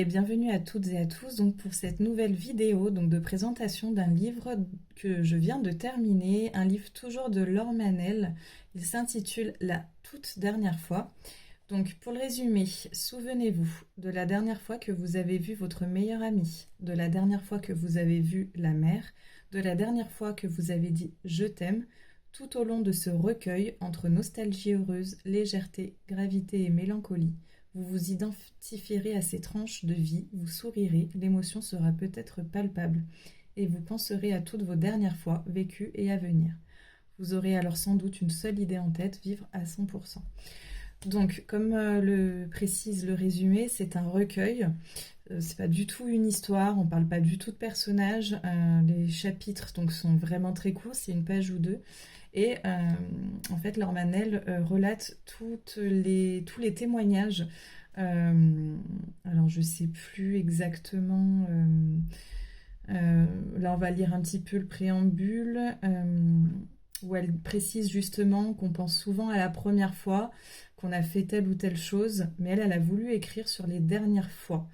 et bienvenue à toutes et à tous donc pour cette nouvelle vidéo donc de présentation d'un livre que je viens de terminer, un livre toujours de Laure Manel. Il s'intitule La toute dernière fois. Donc pour le résumer, souvenez-vous de la dernière fois que vous avez vu votre meilleur ami, de la dernière fois que vous avez vu la mer, de la dernière fois que vous avez dit je t'aime, tout au long de ce recueil entre nostalgie heureuse, légèreté, gravité et mélancolie. Vous vous identifierez à ces tranches de vie, vous sourirez, l'émotion sera peut-être palpable, et vous penserez à toutes vos dernières fois vécues et à venir. Vous aurez alors sans doute une seule idée en tête, vivre à 100%. Donc, comme le précise le résumé, c'est un recueil. C'est pas du tout une histoire, on parle pas du tout de personnages. Les chapitres donc sont vraiment très courts, c'est une page ou deux. Et en fait, Laure Manel relate tous les témoignages. Alors, je sais plus exactement. Là, on va lire un petit peu le préambule. Où elle précise justement qu'on pense souvent à la première fois qu'on a fait telle ou telle chose, mais elle a voulu écrire sur les dernières fois.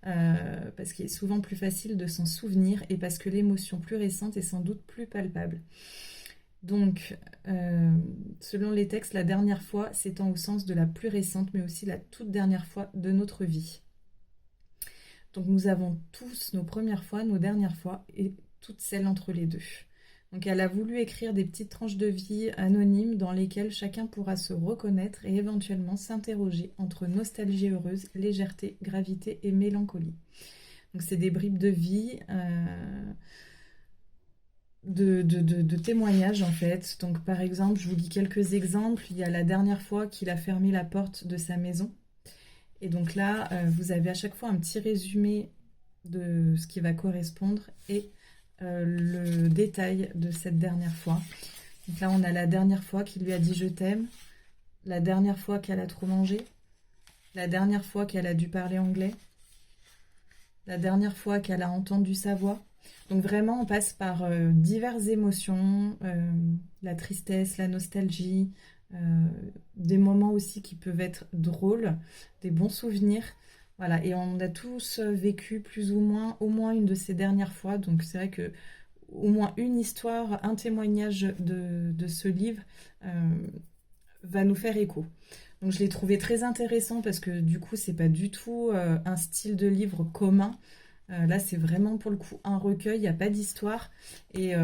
Parce qu'il est souvent plus facile de s'en souvenir et parce que l'émotion plus récente est sans doute plus palpable. Donc, selon les textes, la dernière fois s'étend au sens de la plus récente, mais aussi la toute dernière fois de notre vie. Donc, nous avons tous nos premières fois, nos dernières fois et toutes celles entre les deux. Donc, elle a voulu écrire des petites tranches de vie anonymes dans lesquelles chacun pourra se reconnaître et éventuellement s'interroger entre nostalgie heureuse, légèreté, gravité et mélancolie. Donc, c'est des bribes de vie. De témoignages en fait. Donc par exemple, je vous lis quelques exemples. Il y a la dernière fois qu'il a fermé la porte de sa maison. Et donc là, vous avez à chaque fois un petit résumé de ce qui va correspondre et le détail de cette dernière fois. Donc là, on a la dernière fois qu'il lui a dit je t'aime, la dernière fois qu'elle a trop mangé, la dernière fois qu'elle a dû parler anglais, la dernière fois qu'elle a entendu sa voix. Donc vraiment, on passe par diverses émotions, la tristesse, la nostalgie, des moments aussi qui peuvent être drôles, des bons souvenirs. Voilà, et on a tous vécu plus ou moins, au moins une de ces dernières fois. Donc c'est vrai que au moins une histoire, un témoignage de ce livre va nous faire écho. Donc je l'ai trouvé très intéressant parce que du coup, c'est pas du tout un style de livre commun. Là, c'est vraiment pour le coup un recueil, il n'y a pas d'histoire. Et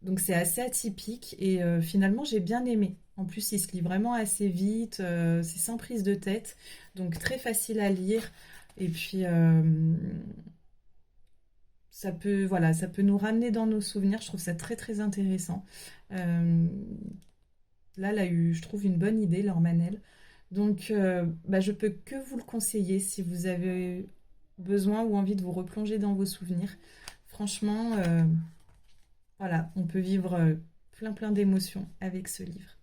donc, c'est assez atypique. Et finalement, j'ai bien aimé. En plus, il se lit vraiment assez vite. C'est sans prise de tête. Donc, très facile à lire. Et puis, voilà, ça peut nous ramener dans nos souvenirs. Je trouve ça très, très intéressant. Euh, Là, elle a eu, je trouve, une bonne idée, Laure Manel. Donc, bah, je peux que vous le conseiller si vous avez besoin ou envie de vous replonger dans vos souvenirs. Franchement, voilà, on peut vivre plein plein d'émotions avec ce livre.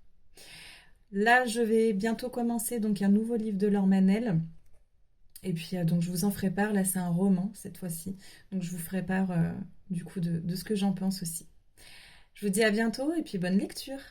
Là, je vais bientôt commencer donc un nouveau livre de Laure Manel. Et puis, donc, je vous en ferai part. Là, c'est un roman cette fois-ci. Donc, je vous ferai part du coup de ce que j'en pense aussi. Je vous dis à bientôt et puis bonne lecture.